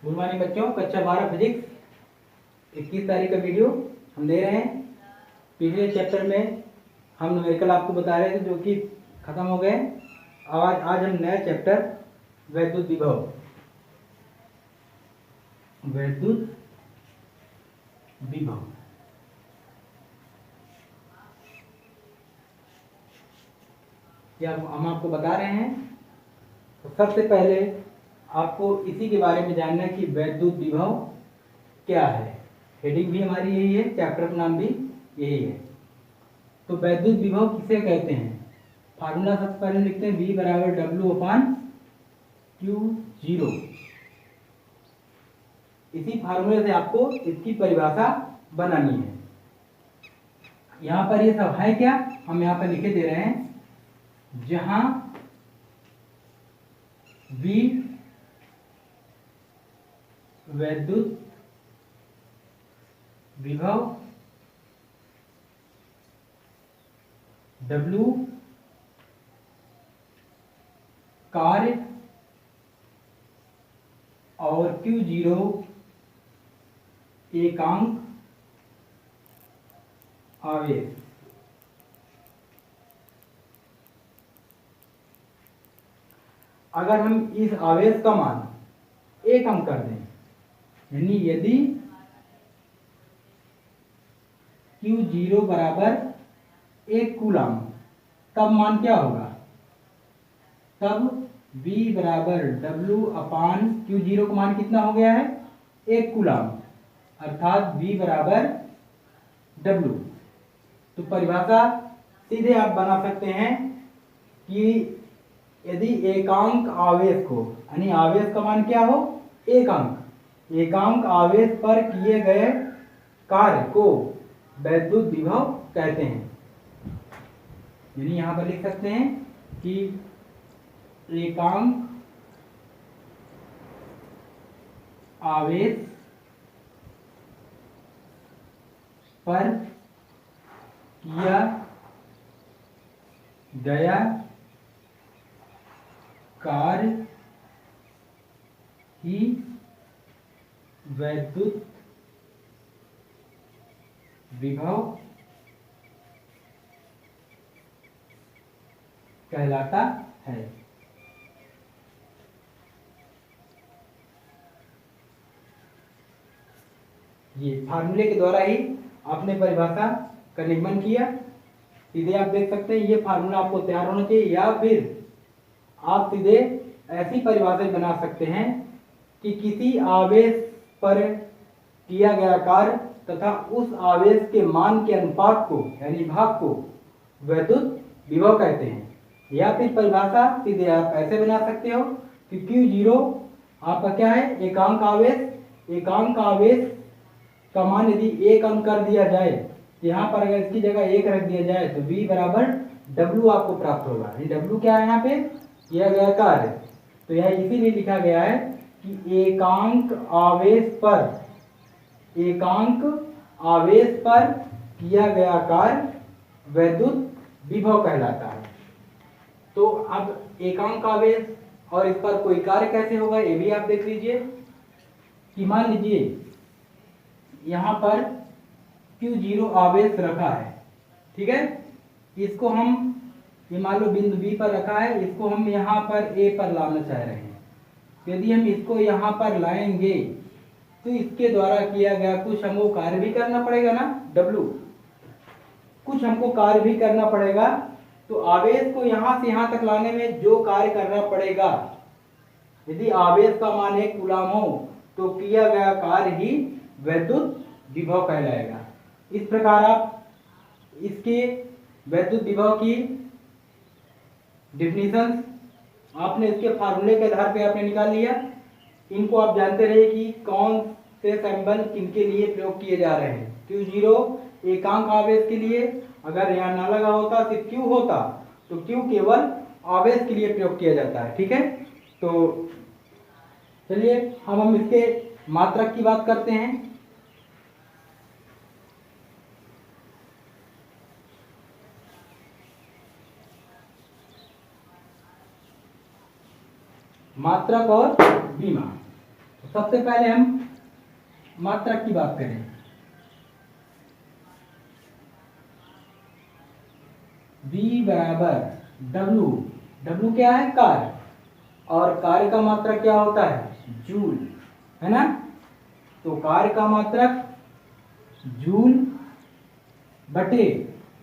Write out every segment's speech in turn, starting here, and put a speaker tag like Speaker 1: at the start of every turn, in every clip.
Speaker 1: Good morning बच्चों, कक्षा 12 physics 21 तारीख का वीडियो हम दे रहे हैं। पिछले चैप्टर में हम न्यूमेरिकल आपको बता रहे थे जो कि ख़त्म हो गए। आज हम नया चैप्टर वैद्युत विभव क्या हम आपको बता रहे हैं। तो सबसे पहले आपको इसी के बारे में जानना है कि वैद्युत विभव क्या है। हेडिंग भी हमारी यही है, चैप्टर का नाम भी यही है। तो वैद्युत विभव किसे कहते हैं? फार्मूला सबसे पहले लिखते हैं, V बराबर W/Q0। इसी फार्मूले से आपको इसकी परिभाषा बनानी है। यहाँ पर ये सब है क्या, हम यहाँ पर लिखे दे रहे हैं। जहां V वैद्युत विभव, W कार्य और Q0 एकांक आवेश। अगर हम इस आवेश का मान एक अंक कर दें, यानी यदि Q0 बराबर 1 कूलम, तब मान क्या होगा? तब V बराबर W/Q0 का मान कितना हो गया है? 1 कूलम, अर्थात V बराबर W। तो परिभाषा सीधे आप बना सकते हैं कि यदि एकांक आवेश को, यानी आवेश का मान क्या हो? एक अंक, एकांक आवेश पर किए गए कार्य को वैद्युत विभव कहते हैं। यानी यहां पर लिख सकते हैं कि एकांक आवेश पर किया गया कार्य ही वैद्युत विभव कहलाता है। ये फार्मूले के द्वारा ही आपने परिभाषा का निगमन किया। सीधे आप देख सकते हैं, ये फार्मूला आपको तैयार होना चाहिए, या फिर आप सीधे ऐसी परिभाषा बना सकते हैं कि किसी आवेश पर किया गया कार्य तथा उस आवेश के मान के अनुपात को, यानी भाग को वैद्युत विभव कहते हैं। या फिर परिभाषा सीधे आप ऐसे बना सकते हो कि Q0 आपका क्या है? एकांक आवेश। एकांक आवेश का मान यदि 1 अंक कर दिया जाए, यहाँ पर अगर इसकी जगह 1 रख दिया जाए तो V बराबर W आपको प्राप्त होगा। W क्या है? यहाँ पे किया गया कार्य। तो यह इसीलिए लिखा गया है कि एकांक आवेश पर किया गया कार्य वैद्युत विभव कहलाता है। तो अब एकांक आवेश और इस पर कोई कार्य कैसे होगा, ये भी आप देख लीजिए। कि मान लीजिए यहाँ पर Q0 आवेश रखा है, ठीक है। इसको हम, ये मान लो बिंदु B पर रखा है, इसको हम यहाँ पर A पर लाना चाह रहे हैं। यदि हम इसको यहाँ पर लाएंगे तो इसके द्वारा किया गया कुछ हमको कार्य भी करना पड़ेगा ना, W, कुछ हमको कार्य भी करना पड़ेगा। तो आवेश को यहाँ से यहाँ तक लाने में जो कार्य करना पड़ेगा, यदि आवेश का मान 1 कूलम हो तो किया गया कार्य ही वैद्युत विभव कहलाएगा। इस प्रकार आप इसके वैद्युत विभव की डिफिनीशन आपने इसके फार्मूले के आधार पे आपने निकाल लिया। इनको आप जानते रहिए कि कौन से सिंबल किनके लिए प्रयोग किए जा रहे हैं। Q0 एकांक आवेश के लिए, अगर यहाँ ना लगा होता, सिर्फ Q होता, तो Q केवल आवेश के लिए प्रयोग किया जाता है, ठीक है। तो चलिए हम इसके मात्रक की बात करते हैं। मात्रक और बीमा। सबसे पहले हम मात्रक की बात करें। V बराबर W, W क्या है? कार्य, और कार्य का मात्रक क्या होता है? जूल, है ना। तो कार्य का मात्रक जूल बटे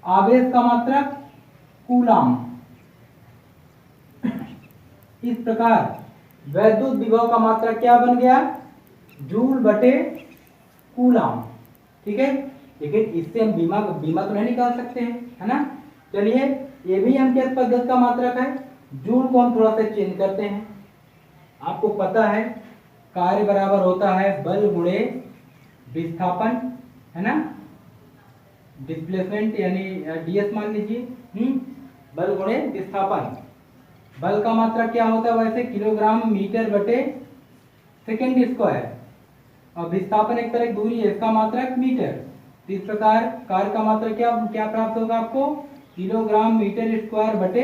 Speaker 1: आवेश का मात्रक कूलाम। इस प्रकार वैद्युत विभव का मात्रक क्या बन गया? जूल बटे कूलाम। ठीक है, लेकिन इससे हम बीमा तो नहीं निकाल सकते हैं, है ना। चलिए, ये भी हम किस पद्धति का मात्रक है? जूल को हम थोड़ा सा चेंज करते हैं। आपको पता है कार्य बराबर होता है बल गुणे विस्थापन, है ना, डिस्प्लेसमेंट यानी डीएस मान लीजिए। बल गुणे विस्थापन। बल का मात्रक क्या होता है वैसे? किलोग्राम मीटर बटे सेकेंड स्क्वायर, और विस्थापन एक तरह की दूरी है, इसका मात्रक मीटर। तो इस प्रकार कार्य का मात्रक क्या प्राप्त होगा आपको? किलोग्राम मीटर स्क्वायर बटे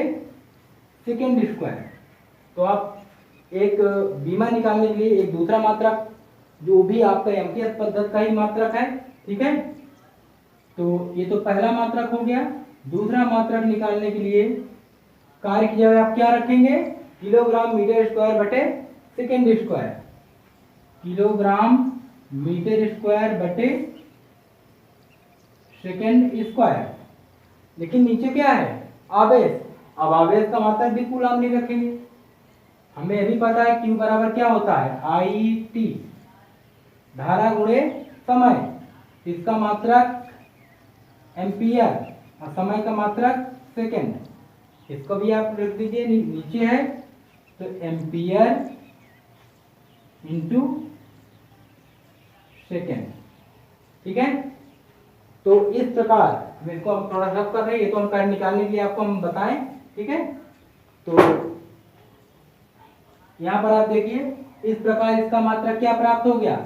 Speaker 1: सेकेंड स्क्वायर। तो आप एक बीमा निकालने के लिए एक दूसरा मात्रक, जो भी आपका एमकेएस पद्धति का ही मात्रक है, ठीक है। तो ये तो पहला मात्रक हो गया। दूसरा मात्रक निकालने के लिए कार्य की जगह आप क्या रखेंगे? किलोग्राम मीटर स्क्वायर बटे second square. Kilogram metre square बटे सेकेंड स्क्वायर। लेकिन नीचे क्या है? आवेश। अब आवेश का मात्रक भी कूलाम नहीं रखेंगे। हमें यह भी पता है Q बराबर क्या होता है? IT, धारा गुणे समय। इसका मात्रक एम्पियर और समय का मात्रक सेकेंड। इसको भी आप लिख दीजिए, नीचे है तो एम्पियर इंटू सेकेंड। ठीक है, तो इस प्रकार हम इसको हम थोड़ा रफ कर रहे हैं, ये तो हम कार्य निकालने के लिए आपको हम बताएं। ठीक है, तो यहाँ पर आप देखिए, इस प्रकार इसका मात्रक क्या प्राप्त हो गया?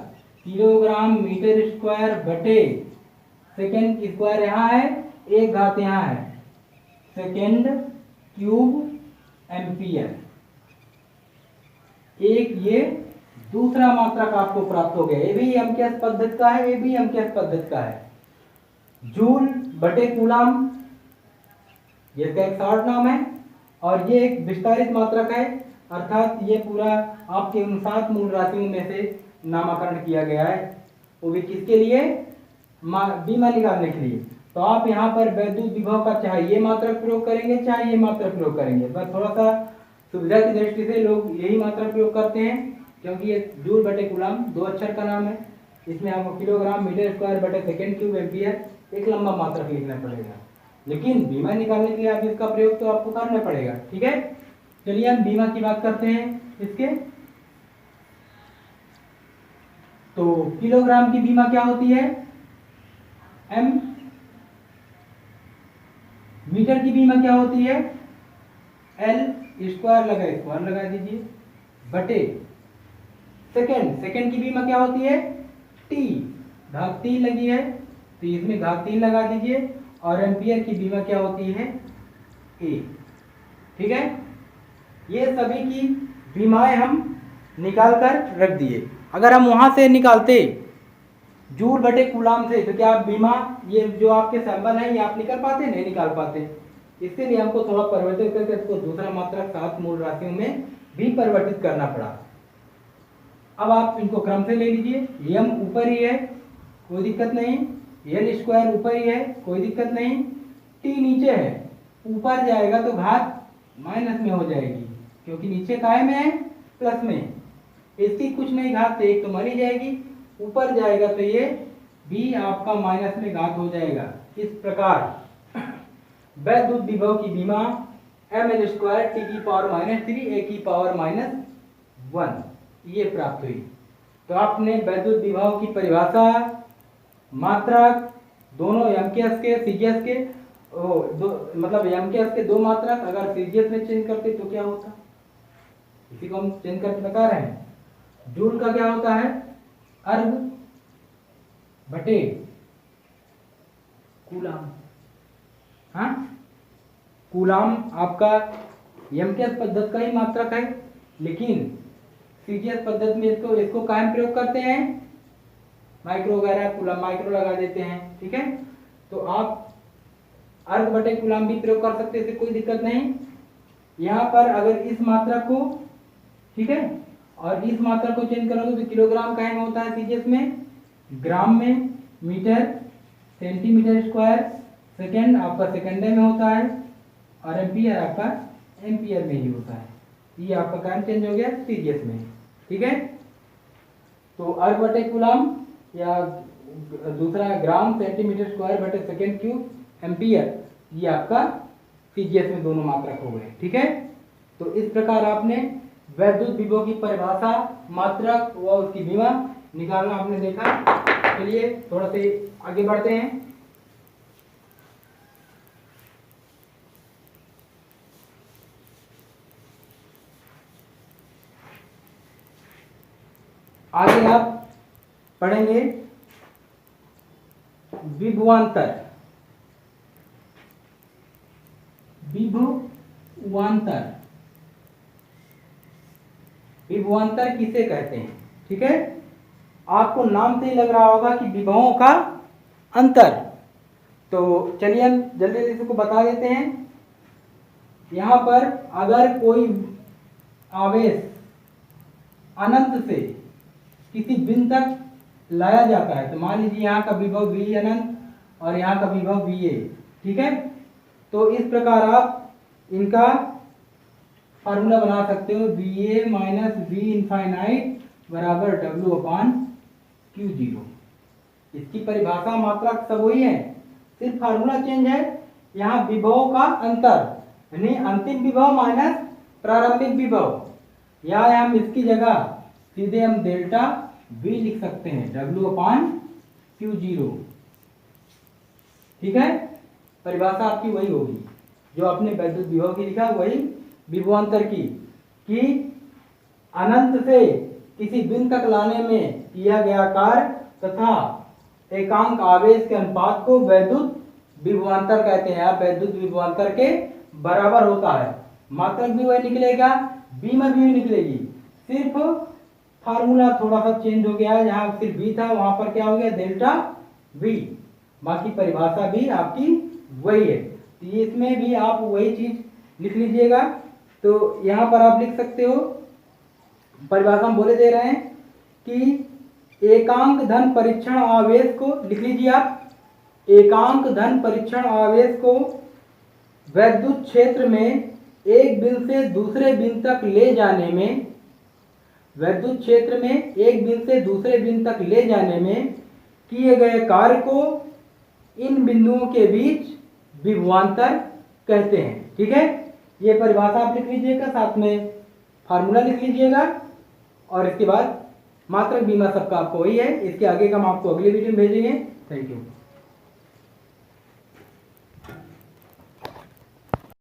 Speaker 1: किलोग्राम मीटर स्क्वायर बटे सेकेंड स्क्वायर यहाँ है, एक घात यहाँ है, सेकेंड क्यूब एम्पियर। एक ये दूसरा मात्रक आपको प्राप्त हो गया। ये भी एमकेएस पद्धति का है, ये भी एमकेएस पद्धति का है। जूल बटे कूलाम, ये इसका एक शॉर्ट नाम है, और ये एक विस्तारित मात्रक है, अर्थात ये पूरा आपके उन 7 मूल राशियों में से नामकरण किया गया है, वो भी किसके लिए? बीमा निकालने के लिए। तो आप यहाँ पर वैद्युत विभव का चाहे ये मात्रक प्रयोग करेंगे, चाहे ये मात्रक प्रयोग करेंगे। बस थोड़ा सा सुविधा की दृष्टि से लोग यही मात्रक प्रयोग करते हैं, क्योंकि ये जूल बटे कूलाम 2 अक्षर का नाम है। इसमें आपको किलोग्राम मीटर स्क्वायर बटे सेकेंड क्यूब एम्पियर एक लंबा मात्रक लिखना पड़ेगा, लेकिन बीमा निकालने के लिए आप इसका प्रयोग तो आपको करना पड़ेगा। ठीक है, चलिए हम बीमा की बात करते हैं इसके। तो किलोग्राम की बीमा क्या होती है? एम। मीटर की बीमा क्या होती है? एल। स्क्वायर लगा दीजिए बटे सेकेंड की बीमा क्या होती है? टी, घात 3 लगी है तो इसमें घात 3 लगा दीजिए, और एम्पियर की बीमा क्या होती है? ए। ठीक है, ये सभी की बीमाएं हम निकाल कर रख दिए। अगर हम वहां से निकालते जूल बटे कूलाम से, तो क्या आप बीमा ये जो आपके सैंपल हैं ये आप निकाल पाते? नहीं निकाल पाते। इसके लिए हमको थोड़ा परिवर्तित करके इसको दूसरा मात्रक 7 मूल राशियों में भी परिवर्तित करना पड़ा। अब आप इनको क्रम से ले लीजिए। एम ऊपर ही है, कोई दिक्कत नहीं। एल स्क्वायर ऊपर ही है, कोई दिक्कत नहीं। टी नीचे है, ऊपर जाएगा तो घात माइनस में हो जाएगी, क्योंकि नीचे काय में है? प्लस में। इसकी कुछ नहीं घात, एक तो मरी जाएगी, ऊपर जाएगा तो ये भी आपका माइनस में घात हो जाएगा। इस प्रकार वैद्युत विभव की बीमा एम एल स्क्वायर टी की पावर -3 ए की पावर -1 ये प्राप्त हुई। तो आपने वैद्युत विभव की परिभाषा, मात्रक, दोनों एमकेएस के सीजीएस के, मतलब एमकेएस के 2 मात्रक अगर सीजीएस में चेंज करते तो क्या होता, इसी को हम चेंज करके बता रहे हैं। जूल का क्या होता है? अर्ग बटे कूलाम। हाँ, कूलाम आपका एमकेएस पद्धति का ही मात्रक है, लेकिन सीजीएस पद्धति में इसको कायम प्रयोग करते हैं, माइक्रो वगैरह कूलम माइक्रो लगा देते हैं, ठीक है। तो आप अर्ग बटे कूलम भी प्रयोग कर सकते हैं, इससे कोई दिक्कत नहीं। यहाँ पर अगर इस मात्रा को, ठीक है, और इस मात्रा को चेंज करोगे तो किलोग्राम काहे में होता है सीजीएस में, ग्राम में, मीटर, सेंटीमीटर स्क्वायर, सेकेंड आपका सेकेंड में होता है, और एम्पियर आपका एम्पियर में ही होता है। ये आपका काम चेंज हो गया सीजीएस में, ठीक है। तो अर्ग बटे कूलम या दूसरा ग्राम, सेंटीमीटर स्क्वायर बटे सेकेंड क्यूब, एम्पियर, ये आपका सीजीएस में दोनों मात्रक हो गए, ठीक है। तो इस प्रकार आपने वैद्युत विभव की परिभाषा, मात्रक व उसकी विमा निकालना आपने देखा। चलिए थोड़ा से आगे बढ़ते हैं। आगे आप पढ़ेंगे विभवांतर। विभवांतर, विभवांतर किसे कहते हैं, ठीक है। आपको नाम से ही लग रहा होगा कि विभवों का अंतर। तो चलिए हम जल्दी से इसको बता देते हैं। यहाँ पर अगर कोई आवेश अनंत से किसी बिंदु तक लाया जाता है, तो मान लीजिए यहाँ का विभव V अनंत और यहाँ का विभव VA, ठीक है। तो इस प्रकार आप इनका फार्मूला बना सकते हो, VA माइनस V इनफाइनाइट बराबर W/Q0। इसकी परिभाषा मात्रा सब वही है, सिर्फ फार्मूला चेंज है। यहाँ विभव का अंतर यानी अंतिम विभव माइनस प्रारंभिक विभव, या हम इसकी जगह सीधे हम डेल्टा V लिख सकते हैं, W/Q0, ठीक है। परिभाषा आपकी वही होगी जो आपने वैद्युत विभव की लिखा, वही विभवांतर की, कि अनंत से किसी बिंदु तक लाने में किया गया कार्य तथा एकांक आवेश के अनुपात को वैद्युत विभवांतर कहते हैं। आप वैद्युत विभवांतर के बराबर होता है। मात्रक भी वही निकलेगा, विमा भी निकलेगी, सिर्फ फार्मूला थोड़ा सा चेंज हो गया है। जहां सिर्फ V था वहां पर क्या हो गया, डेल्टा V। बाकी परिभाषा भी आपकी वही है। तो इसमें भी आप वही चीज लिख लीजिएगा। तो यहाँ पर आप लिख सकते हो, परिभाषा हम बोले दे रहे हैं कि एकांक धन परीक्षण आवेश को लिख लीजिए आप। एकांक धन परीक्षण आवेश को वैद्युत क्षेत्र में एक बिंदु से दूसरे बिंदु तक ले जाने में, वैद्युत क्षेत्र में एक बिंदु से दूसरे बिंदु तक ले जाने में किए गए कार्य को इन बिंदुओं के बीच विभवांतर कहते हैं, ठीक है। ये परिभाषा आप लिख लीजिएगा, साथ में फार्मूला लिख लीजिएगा, और इसके बाद मात्रक बीमा सबका आपको वही है। इसके आगे का हम आपको अगले वीडियो में भेजेंगे। Thank you.